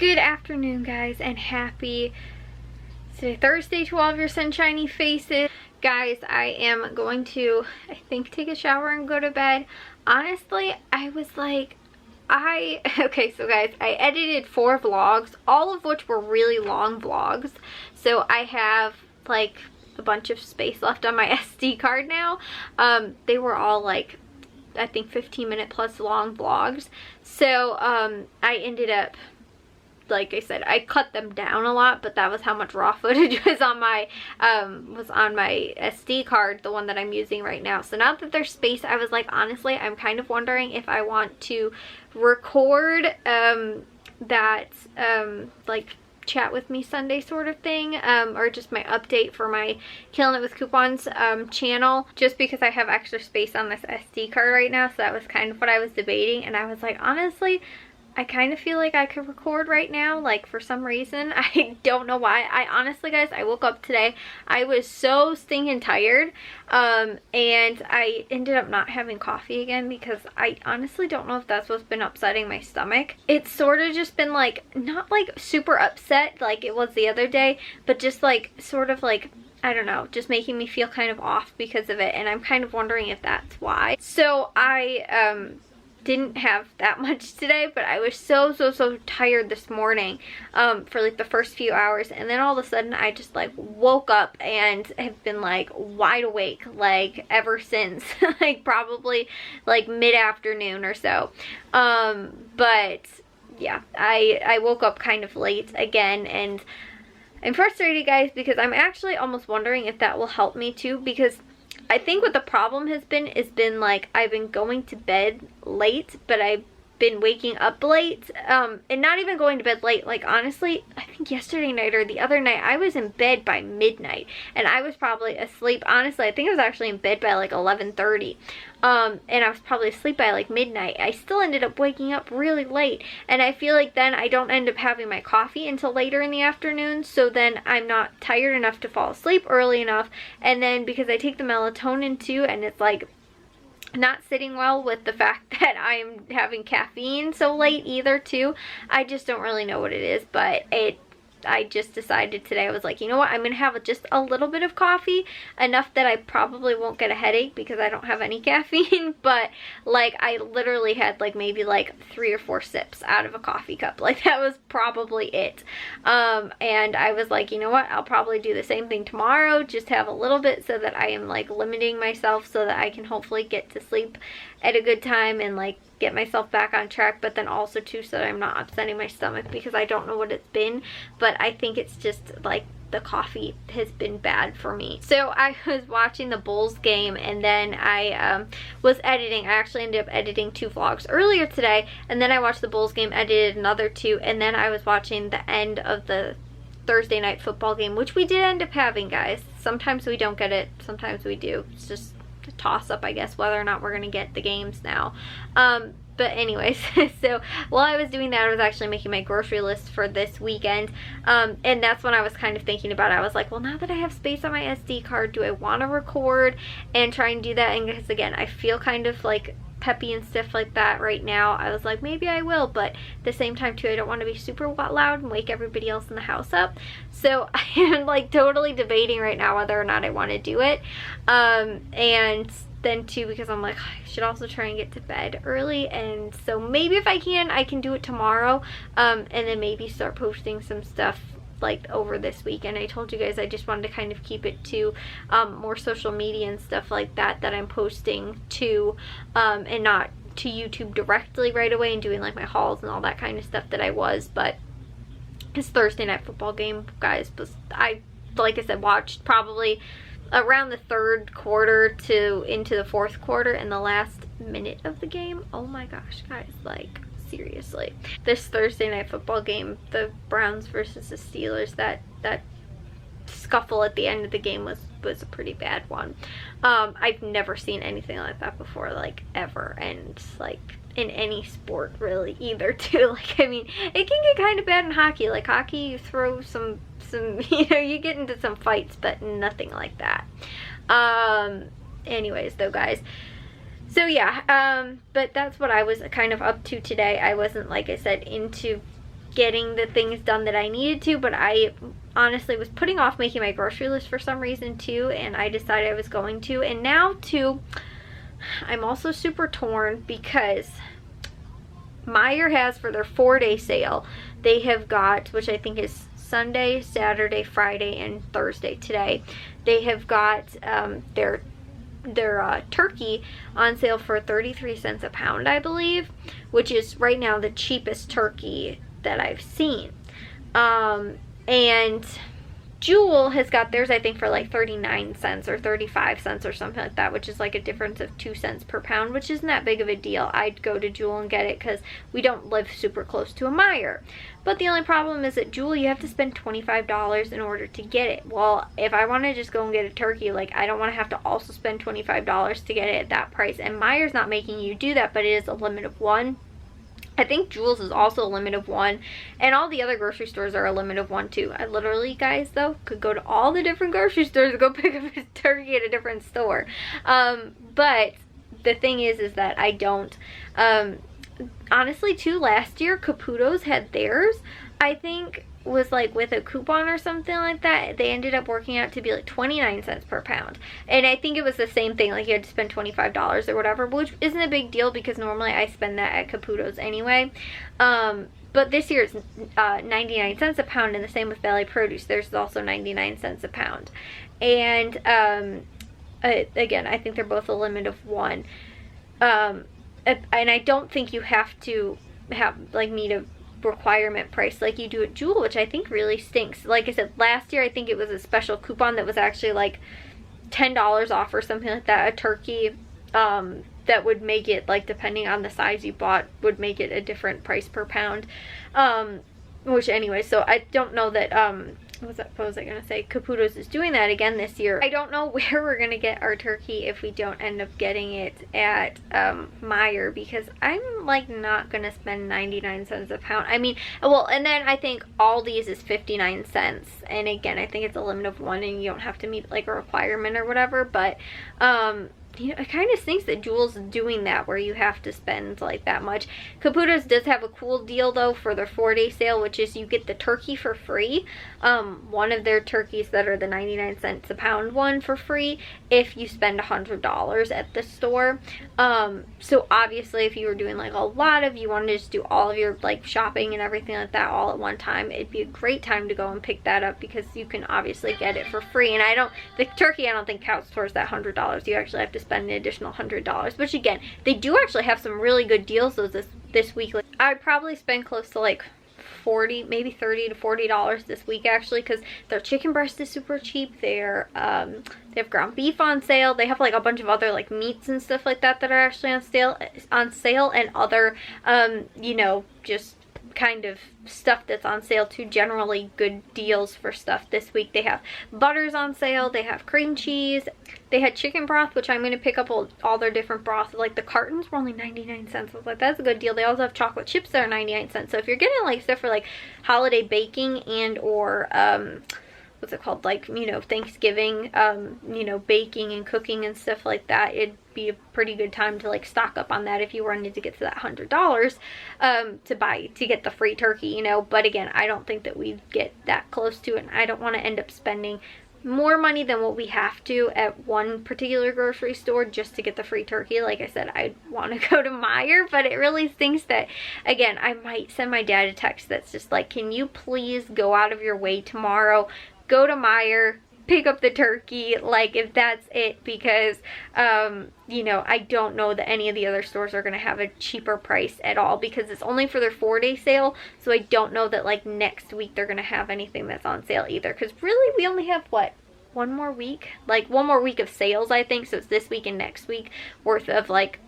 Good afternoon, guys, and happy Thursday to all of your sunshiny faces. Guys, I am going to, I think, take a shower and go to bed. Honestly, I was like, okay, so guys, I edited 4 vlogs, all of which were really long vlogs. So I have like a bunch of space left on my SD card now. They were all like, I think 15-minute plus long vlogs. So I ended up, like I said, I cut them down a lot, but that was how much raw footage was on my SD card, the one that I'm using right now. So now that there's space, I was like, honestly, I'm kind of wondering if I want to record that like chat with me Sunday sort of thing, or just my update for my Killing It with Coupons channel, just because I have extra space on this SD card right now. So that was kind of what I was debating, and I was like, honestly, I kind of feel like I could record right now, like, for some reason. I don't know why. I honestly, guys, I woke up today, I was so stinking tired, and I ended up not having coffee again because I honestly don't know if that's what's been upsetting my stomach. It's sort of just been like, not like super upset like it was the other day, but just like sort of like, I don't know, just making me feel kind of off because of it, and I'm kind of wondering if that's why. So I didn't have that much today, but I was so tired this morning for like the first few hours, and then all of a sudden I just like woke up and have been like wide awake like ever since like probably like mid-afternoon or so. But yeah, I woke up kind of late again, and I'm frustrated, guys, because I'm actually almost wondering if that will help me too, because I think what the problem has been like, I've been going to bed late, but I've been waking up late, and not even going to bed late. Like, honestly, I think yesterday night or the other night, I was in bed by midnight, and I was probably asleep. Honestly, I think I was actually in bed by like 11:30, and I was probably asleep by like midnight. I still ended up waking up really late, and I feel like then I don't end up having my coffee until later in the afternoon, so then I'm not tired enough to fall asleep early enough, and then because I take the melatonin too, and it's like not sitting well with the fact that I'm having caffeine so late either too. I just don't really know what it is, but I just decided today, I was like, you know what, I'm gonna have just a little bit of coffee, enough that I probably won't get a headache because I don't have any caffeine, but like I literally had like maybe like 3 or 4 sips out of a coffee cup. Like, that was probably it. And I was like, you know what, I'll probably do the same thing tomorrow, just have a little bit so that I am like limiting myself so that I can hopefully get to sleep at a good time and like get myself back on track, but then also too so that I'm not upsetting my stomach, because I don't know what it's been, but I think it's just like the coffee has been bad for me. So I was watching the Bulls game, and then I was editing. I actually ended up editing 2 vlogs earlier today, and then I watched the Bulls game, edited another 2, and then I was watching the end of the Thursday night football game, which we did end up having, guys. Sometimes we don't get it, sometimes we do. It's just a toss up, I guess, whether or not we're gonna get the games now. But anyways, so while I was doing that, I was actually making my grocery list for this weekend, and that's when I was kind of thinking about it. I was like, well, now that I have space on my SD card, do I want to record and try and do that? And because again, I feel kind of like peppy and stiff like that right now. I was like, maybe I will, but at the same time too, I don't want to be super loud and wake everybody else in the house up. So I am like totally debating right now whether or not I want to do it, and then too, because I'm like, I should also try and get to bed early, and so maybe if I can do it tomorrow, and then maybe start posting some stuff like over this weekend. I told you guys I just wanted to kind of keep it to more social media and stuff like that I'm posting to, and not to YouTube directly right away and doing like my hauls and all that kind of stuff that I was. But this Thursday night football game, guys, I, like I said, watched probably around the 3rd quarter to into the 4th quarter, and the last minute of the game, oh my gosh, guys, like seriously, this Thursday night football game, the Browns versus the Steelers, that scuffle at the end of the game was a pretty bad one. I've never seen anything like that before, like ever, and like in any sport really either too. Like, I mean, it can get kind of bad in hockey. Like hockey, you throw some you know, you get into some fights, but nothing like that. Anyways though, guys, so yeah, but that's what I was kind of up to today. I wasn't, like I said, into getting the things done that I needed to, but I honestly was putting off making my grocery list for some reason too, and I decided I was going to. And now too, I'm also super torn because Meijer has, for their 4-day sale, they have got, which I think is Sunday, Saturday, Friday, and Thursday today, they have got their turkey on sale for 33 cents a pound, I believe, which is right now the cheapest turkey that I've seen. And Jewel has got theirs, I think, for like 39 cents or 35 cents or something like that, which is like a difference of 2 cents per pound, which isn't that big of a deal. I'd go to Jewel and get it because we don't live super close to a Meijer. But the only problem is at Jewel, you have to spend $25 in order to get it. Well, if I want to just go and get a turkey, like, I don't want to have to also spend $25 to get it at that price. And Meijer's not making you do that, but it is a limit of 1. I think Jewel's is also a limit of 1, and all the other grocery stores are a limit of 1 too. I literally, guys, though, could go to all the different grocery stores and go pick up a turkey at a different store. But the thing is that I don't, honestly too, last year Caputo's had theirs, I think, was like with a coupon or something like that. They ended up working out to be like 29 cents per pound, and I think it was the same thing, like you had to spend $25 or whatever, which isn't a big deal because normally I spend that at Caputo's anyway. But this year it's 99 cents a pound, and the same with Valley Produce. There's also 99 cents a pound, and again, I think they're both a limit of 1. And I don't think you have to have, like, meet a requirement price like you do at Jewel, which I think really stinks. Like I said, last year I think it was a special coupon that was actually like $10 off or something like that, a turkey, that would make it, like, depending on the size you bought, would make it a different price per pound. Which anyway, so I don't know that what was I gonna say? Caputo's is doing that again this year. I don't know where we're gonna get our turkey if we don't end up getting it at Meijer, because I'm like not gonna spend 99 cents a pound. I mean, well, and then I think Aldi's is 59 cents, and again, I think it's a limit of 1 and you don't have to meet like a requirement or whatever, but you know, it kind of stinks that Jewel's doing that where you have to spend like that much. Caputo's does have a cool deal though for their 4-day sale, which is you get the turkey for free. One of their turkeys that are the 99 cents a pound one for free if you spend $100 at the store. So obviously if you were doing like a lot of, you wanted to just do all of your like shopping and everything like that all at one time, it'd be a great time to go and pick that up because you can obviously get it for free. And the turkey I don't think counts towards that $100. You actually have to spend an additional $100, which again, they do actually have some really good deals this week. Like, I'd probably spend close to like 40, maybe 30 to $40 this week actually, because their chicken breast is super cheap. They have ground beef on sale. They have like a bunch of other like meats and stuff like that that are actually on sale, and other you know, just kind of stuff that's on sale too. Generally good deals for stuff this week. They have butters on sale, they have cream cheese, they had chicken broth, which I'm going to pick up all their different broths. Like the cartons were only 99 cents. I was like, that's a good deal. They also have chocolate chips that are 99 cents. So if you're getting like stuff for like holiday baking and or what's it called, like, you know, Thanksgiving, you know, baking and cooking and stuff like that, it'd be a pretty good time to like stock up on that if you wanted to get to that $100 to get the free turkey, you know. But again, I don't think that we'd get that close to it, and I don't want to end up spending more money than what we have to at one particular grocery store just to get the free turkey. Like I said, I want to go to Meijer, but it really stinks that, again, I might send my dad a text that's just like, can you please go out of your way tomorrow, go to Meijer, pick up the turkey, like, if that's it, because you know, I don't know that any of the other stores are going to have a cheaper price at all, because it's only for their 4-day sale. So I don't know that like next week they're going to have anything that's on sale either, because really we only have what, one more week of sales, I think. So it's this week and next week worth of like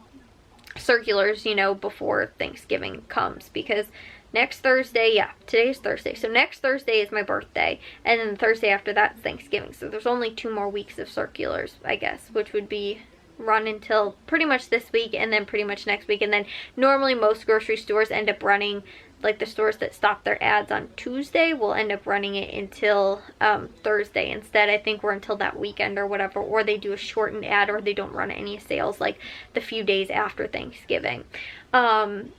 circulars, you know, before Thanksgiving comes, because next Thursday, yeah, today's Thursday, so next Thursday is my birthday, and then the Thursday after that's Thanksgiving. So there's only 2 more weeks of circulars, I guess, which would be run until pretty much this week and then pretty much next week. And then normally most grocery stores end up running like the stores that stop their ads on Tuesday will end up running it until Thursday instead. I think we're until that weekend or whatever, or they do a shortened ad, or they don't run any sales like the few days after Thanksgiving.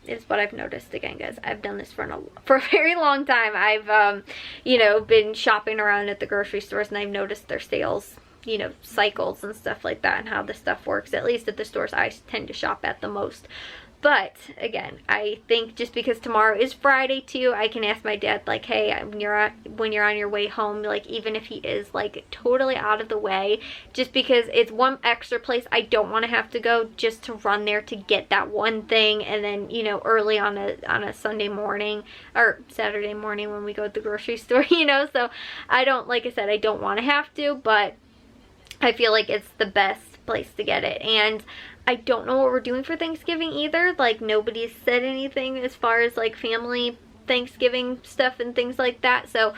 Is what I've noticed. Again, guys, I've done this for a very long time. I've you know, been shopping around at the grocery stores, and I've noticed their sales, you know, cycles and stuff like that, and how this stuff works, at least at the stores I tend to shop at the most. But again, I think just because tomorrow is Friday too, I can ask my dad, like, hey, when you're on your way home, like, even if he is like totally out of the way, just because it's one extra place I don't want to have to go just to run there to get that one thing, and then, you know, early on a Sunday morning or Saturday morning when we go to the grocery store, you know. So I don't, like I said, I don't want to have to, but I feel like it's the best place to get it. And I don't know what we're doing for Thanksgiving either. Like, nobody's said anything as far as like family Thanksgiving stuff and things like that. So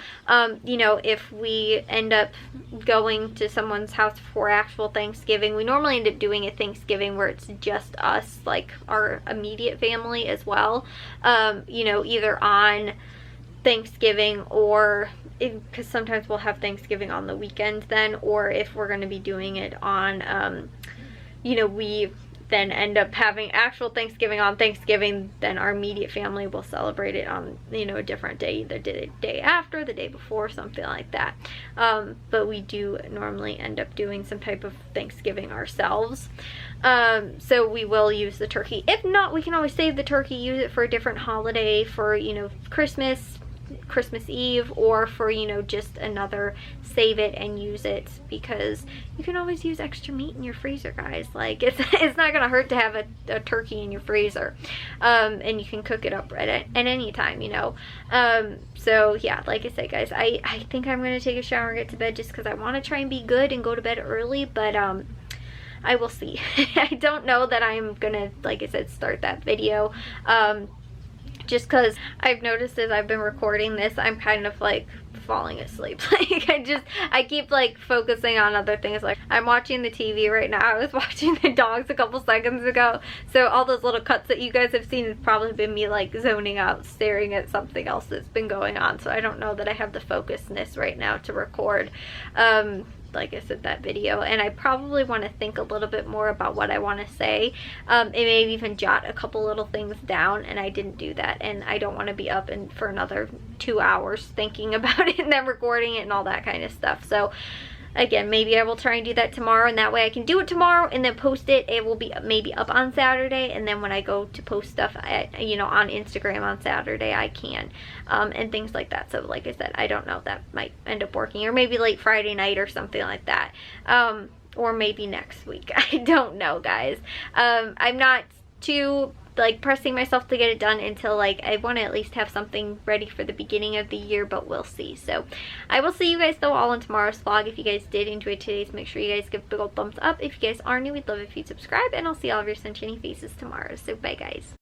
you know, if we end up going to someone's house for actual Thanksgiving, we normally end up doing a Thanksgiving where it's just us, like our immediate family as well, you know, either on Thanksgiving, or because sometimes we'll have Thanksgiving on the weekend then, or if we're going to be doing it on you know, we then end up having actual Thanksgiving on Thanksgiving, then our immediate family will celebrate it on, you know, a different day, either the day after, the day before, something like that. But we do normally end up doing some type of Thanksgiving ourselves. So we will use the turkey. If not, we can always save the turkey, use it for a different holiday, for, you know, Christmas Eve, or for, you know, just another save it and use it, because you can always use extra meat in your freezer, guys. Like, it's not gonna hurt to have a turkey in your freezer, and you can cook it up at any time, you know. So yeah, like I said, guys, I think I'm gonna take a shower and get to bed, just because I want to try and be good and go to bed early, but I will see. I don't know that I'm gonna, like I said, start that video, just because I've noticed as I've been recording this, I'm kind of like falling asleep. Like, I keep like focusing on other things. Like, I'm watching the TV right now. I was watching the dogs a couple seconds ago, so all those little cuts that you guys have seen has probably been me like zoning out, staring at something else that's been going on. So I don't know that I have the focusness right now to record like I said, that video, and I probably want to think a little bit more about what I want to say, and maybe even jot a couple little things down, and I didn't do that, and I don't want to be up for another 2 hours thinking about it and then recording it and all that kind of stuff. So again, maybe I will try and do that tomorrow, and that way I can do it tomorrow and then post it. It will be maybe up on Saturday, and then when I go to post stuff you know, on Instagram on Saturday, I can, and things like that. So like I said, I don't know, that might end up working, or maybe late Friday night or something like that, or maybe next week. I don't know, guys. I'm not too like pressing myself to get it done until, like, I want to at least have something ready for the beginning of the year, but we'll see. So I will see you guys though all in tomorrow's vlog. If you guys did enjoy today's, make sure you guys give a big old thumbs up. If you guys are new, we'd love if you'd subscribe, and I'll see all of your sunshiny faces tomorrow. So bye, guys.